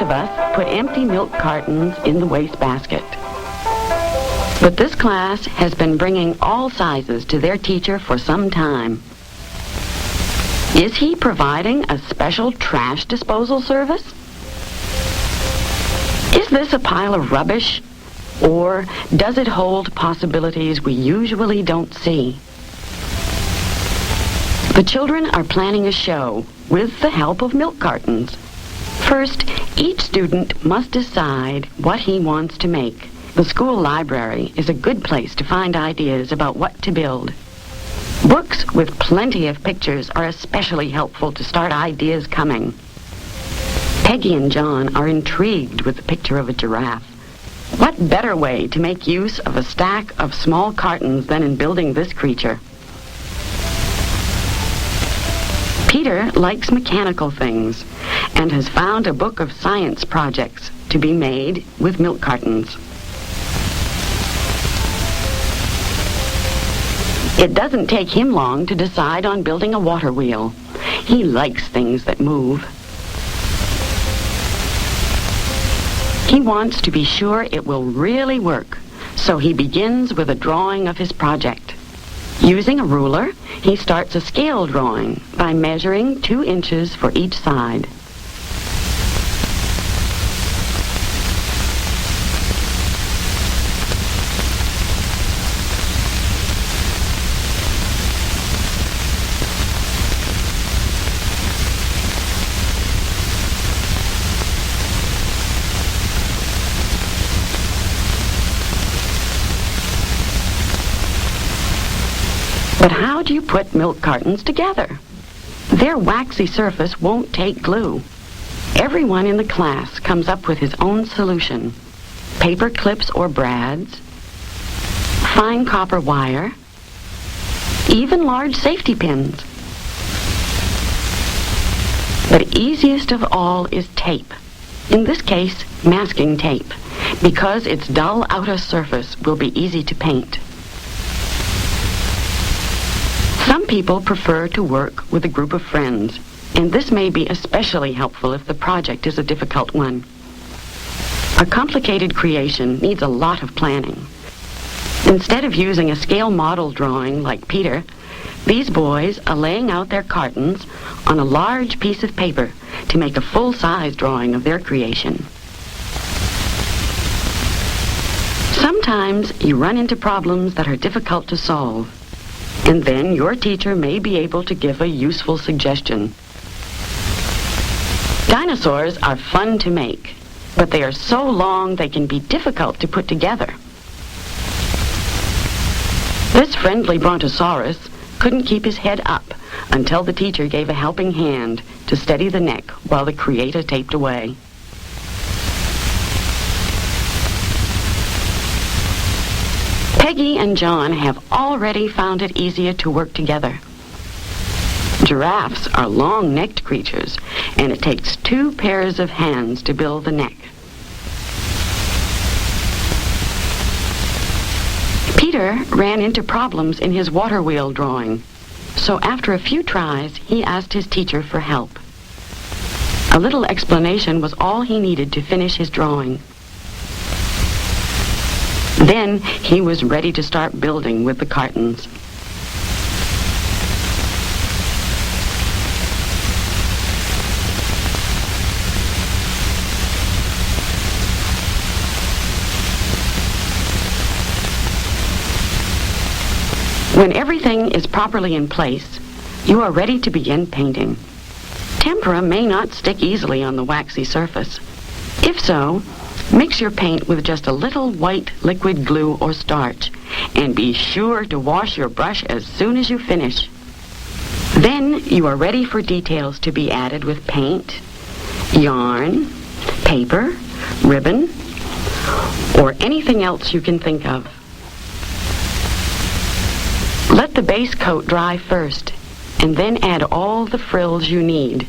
Most of us put empty milk cartons in the wastebasket. But this class has been bringing all sizes to their teacher for some time. Is he providing a special trash disposal service? Is this a pile of rubbish, or does it hold possibilities we usually don't see? The children are planning a show with the help of milk cartons. First, each student must decide what he wants to make. The school library is a good place to find ideas about what to build. Books with plenty of pictures are especially helpful to start ideas coming. Peggy and John are intrigued with the picture of a giraffe. What better way to make use of a stack of small cartons than in building this creature? Peter likes mechanical things and has found a book of science projects to be made with milk cartons. It doesn't take him long to decide on building a water wheel. He likes things that move. He wants to be sure it will really work, so he begins with a drawing of his project. Using a ruler, he starts a scale drawing by measuring 2 inches for each side. But how do you put milk cartons together? Their waxy surface won't take glue. Everyone in the class comes up with his own solution. Paper clips or brads, fine copper wire, even large safety pins. But easiest of all is tape. In this case, masking tape, because its dull outer surface will be easy to paint. Some people prefer to work with a group of friends, and this may be especially helpful if the project is a difficult one. A complicated creation needs a lot of planning. Instead of using a scale model drawing like Peter, these boys are laying out their cartons on a large piece of paper to make a full-size drawing of their creation. Sometimes you run into problems that are difficult to solve. And then your teacher may be able to give a useful suggestion. Dinosaurs are fun to make, but they are so long they can be difficult to put together. This friendly brontosaurus couldn't keep his head up until the teacher gave a helping hand to steady the neck while the creator taped away. Peggy and John have already found it easier to work together. Giraffes are long-necked creatures, and it takes 2 pairs of hands to build the neck. Peter ran into problems in his water wheel drawing, so after a few tries, he asked his teacher for help. A little explanation was all he needed to finish his drawing. Then he was ready to start building with the cartons. When everything is properly in place, you are ready to begin painting. Tempera may not stick easily on the waxy surface. If so, mix your paint with just a little white liquid glue or starch, and be sure to wash your brush as soon as you finish. Then you are ready for details to be added with paint, yarn, paper, ribbon, or anything else you can think of. Let the base coat dry first, and then add all the frills you need.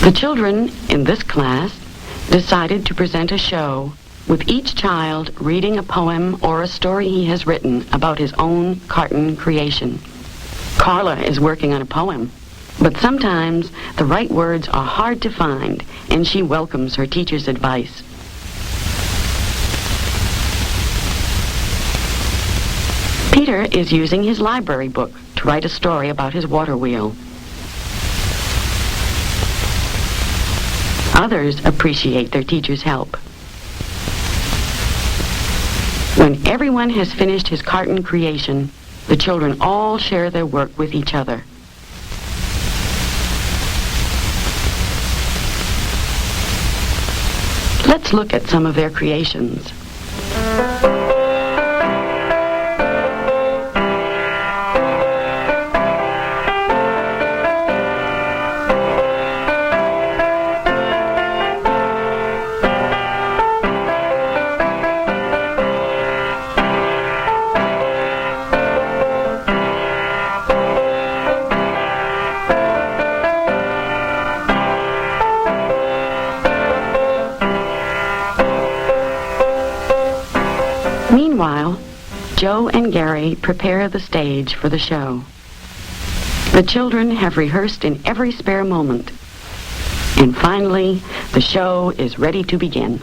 The children in this class decided to present a show with each child reading a poem or a story he has written about his own carton creation. Carla is working on a poem, but sometimes the right words are hard to find, and she welcomes her teacher's advice. Peter is using his library book to write a story about his water wheel. Others appreciate their teacher's help. When everyone has finished his carton creation, the children all share their work with each other. Let's look at some of their creations. Meanwhile, Joe and Gary prepare the stage for the show. The children have rehearsed in every spare moment. And finally, the show is ready to begin.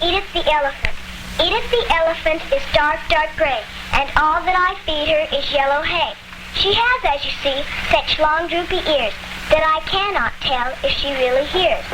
Edith the elephant. Edith the elephant is dark, dark gray, and all that I feed her is yellow hay. She has, as you see, such long droopy ears that I cannot tell if she really hears.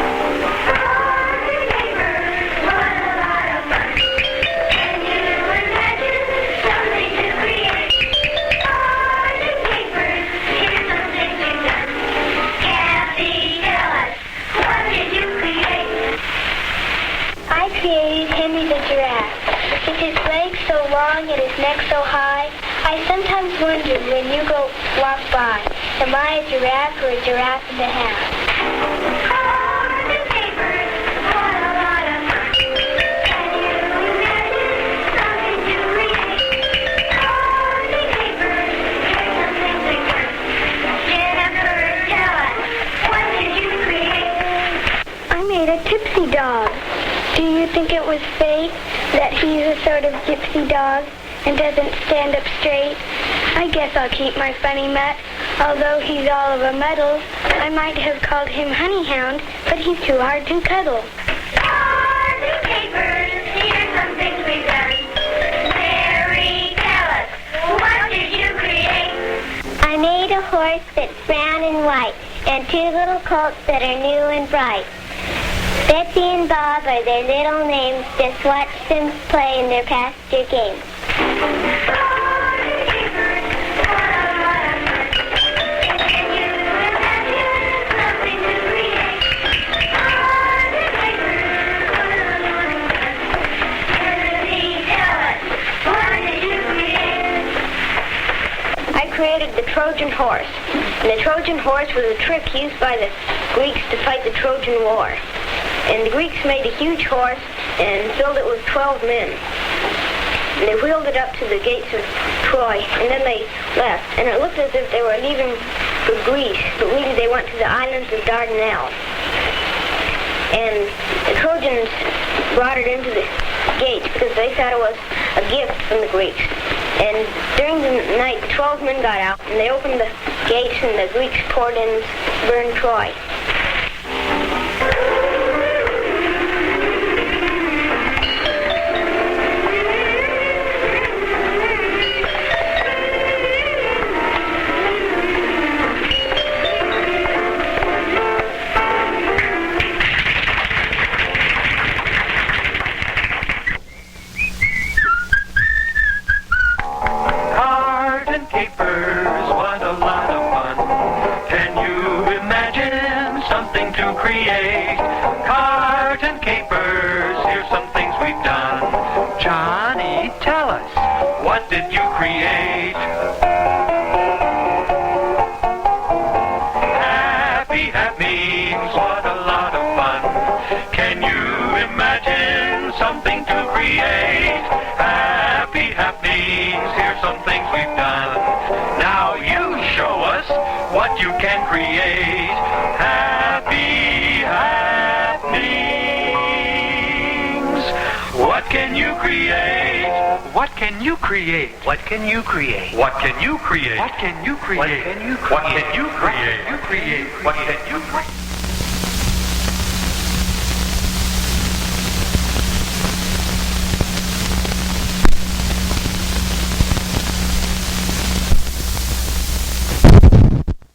I created Henry the giraffe. With his legs so long and his neck so high, I sometimes wonder when you walk by, am I a giraffe or a giraffe and a half? I made a tipsy dog. Do you think it was fate that he's a sort of gypsy dog and doesn't stand up straight? I guess I'll keep my funny mutt. Although he's all of a muddle, I might have called him Honeyhound, but he's too hard to cuddle. Newspapers, here's some things we've done. Mary, tell us, what did you create? I made a horse that's brown and white, and two little colts that are new and bright. Betsy and Bob are their little names. Just watch them play in their pasture games. I created the Trojan horse. And the Trojan horse was a trick used by the Greeks to fight the Trojan War. And the Greeks made a huge horse and filled it with 12 men. And they wheeled it up to the gates of Troy, and then they left. And it looked as if they were leaving for Greece, but really they went to the islands of Dardanelles. And the Trojans brought it into the gates because they thought it was a gift from the Greeks. And during the night, the 12 men got out, and they opened the gates, and the Greeks poured in, burned Troy. Capers, what a lot of fun. Can you imagine something to create. Cards and capers, here's some things we've done. Johnny, tell us, what did you create? Happy Happenings, what a lot of fun. Can you imagine something to create? Happy Happenings, here's some things we've done. Now you show us what you can create. Happy Happenings. What can you create? What can you create? What can you create? What can you create? What can you create? What can you create? What can you create? What can you create?